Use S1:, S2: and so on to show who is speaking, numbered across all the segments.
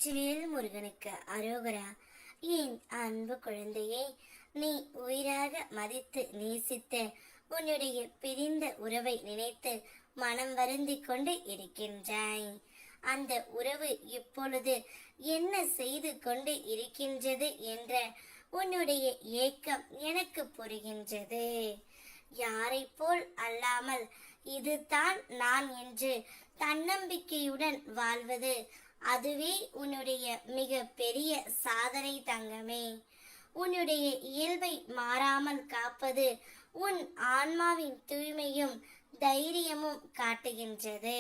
S1: வெற்றிவேல் முருகனுக்கு அரோகரா. என் அன்பு குழந்தையே, நீ உயிராக மதித்து நேசித்த உன்னுடைய பிரிந்த உறவை நினைத்து மனம் வருந்தி கொண்டு இருக்கின்றாய். அந்த உறவு இப்பொழுது என்ன செய்து கொண்டு இருக்கின்றது என்ற உன்னுடைய ஏக்கம் எனக்கு புரிகின்றது. யாரை போல் அல்லாமல் இதுதான் நான் என்று தன்னம்பிக்கையுடன் வாழ்வது, அதுவே உன்னுடைய மிக பெரிய சாதனை தங்கமே. உன்னுடைய இயல்பை மாறாமல் காப்பது உன் ஆன்மாவின் தூய்மையும் தைரியமும் காட்டுகின்றது.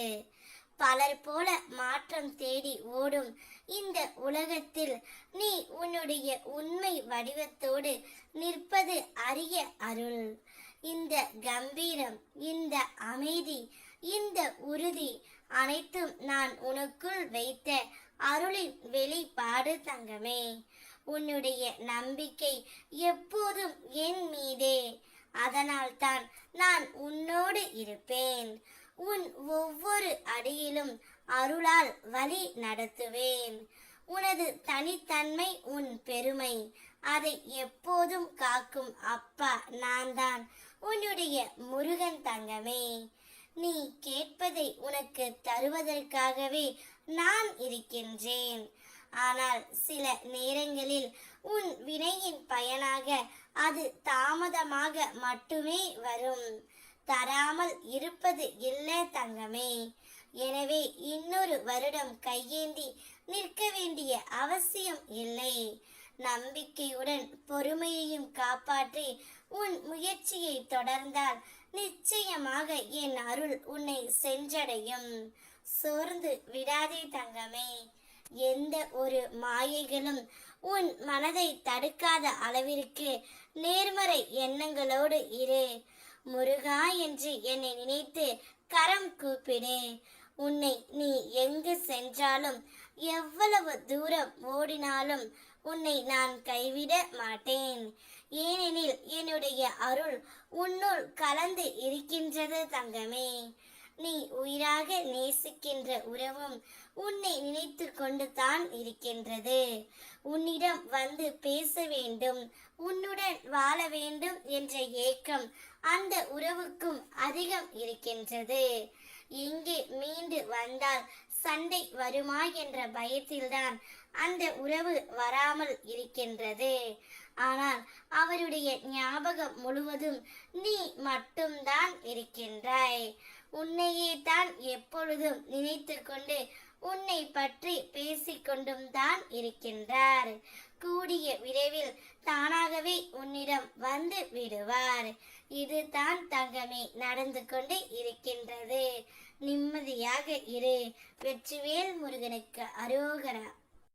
S1: பலர் போல மாற்றம் தேடி ஓடும் இந்த உலகத்தில் நீ உன்னுடைய உண்மை வடிவத்தோடு நிற்பது அரிய அருள். இந்த கம்பீரம், இந்த அமைதி, இந்த உறுதி அனைத்தும் நான் உனக்குள் வைத்த அருளின் வெளிப்பாடு தங்கமே. உன்னுடைய நம்பிக்கை எப்போதும் என் மீதே. அதனால்தான் நான் உன்னோடு இருப்பேன். உன் ஒவ்வொரு அடியிலும் அருளால் வழி நடத்துவேன். உனது தனித்தன்மை உன் பெருமை. அதை எப்போதும் காக்கும் அப்பா நான் தான், உன்னுடைய முருகன் தங்கமே. நீ கேட்பதை உனக்கு தருவதற்காகவே நான் இருக்கின்றேன். ஆனால் சில நேரங்களில் உன் வினையின் பயனாக அது தாமதமாக மட்டுமே வரும். தராமல் இருப்பது இல்லை தங்கமே. எனவே இன்னொரு வருடம் கையேந்தி நிற்க வேண்டிய அவசியம் இல்லை. நம்பிக்கையுடன் பொறுமையையும் காப்பாற்றி உன் முயற்சியை தொடர்ந்தால் நிச்சயமாக என் அருள் உன்னை சென்றடையும். சோர்ந்து விடாதே தங்கமே. எந்த ஒரு மாயைகளும் உன் மனதை தடுக்காத அளவிற்கு நேர்மறை எண்ணங்களோடு இரு. முருகா என்று என்னை நினைத்து கரம் கூப்பிடு. உன்னை நீ எங்கு சென்றாலும், எவ்வளவு தூரம் ஓடினாலும் உன்னை நான் கைவிட மாட்டேன். ஏனெனில் என்னுடைய அருள் உன்னுள் கலந்து இருக்கின்றது தங்கமே. நீ உயிராக நேசிக்கின்ற உறவும் உன்னை நினைத்து கொண்டு தான் இருக்கின்றது. உன்னிடம் வந்து பேச வேண்டும், உன்னுடன் வாழ வேண்டும் என்ற ஏக்கம் அந்த உறவுக்கும் அதிகம் இருக்கின்றது. எங்கே மீண்டு வந்தால் சண்டை வருமா என்ற பயத்தில்தான் அந்த உறவு வராமல் இருக்கின்றது. ஆனால் அவருடைய ஞாபகம் முழுவதும் நீ மட்டும்தான் இருக்கின்றாய். உன்னையே தான் எப்பொழுதும் நினைத்து கொண்டு உன்னை பற்றி பேசிக்கொண்டும் தான் இருக்கின்றார். கூடிய விரைவில் தானாகவே உன்னிடம் வந்து விடுவார். இதுதான் தங்கமே நடந்து கொண்டு இருக்கின்றது. நிம்மதியாக இரு. வெற்றிவேல் முருகனுக்கு அரோகரா.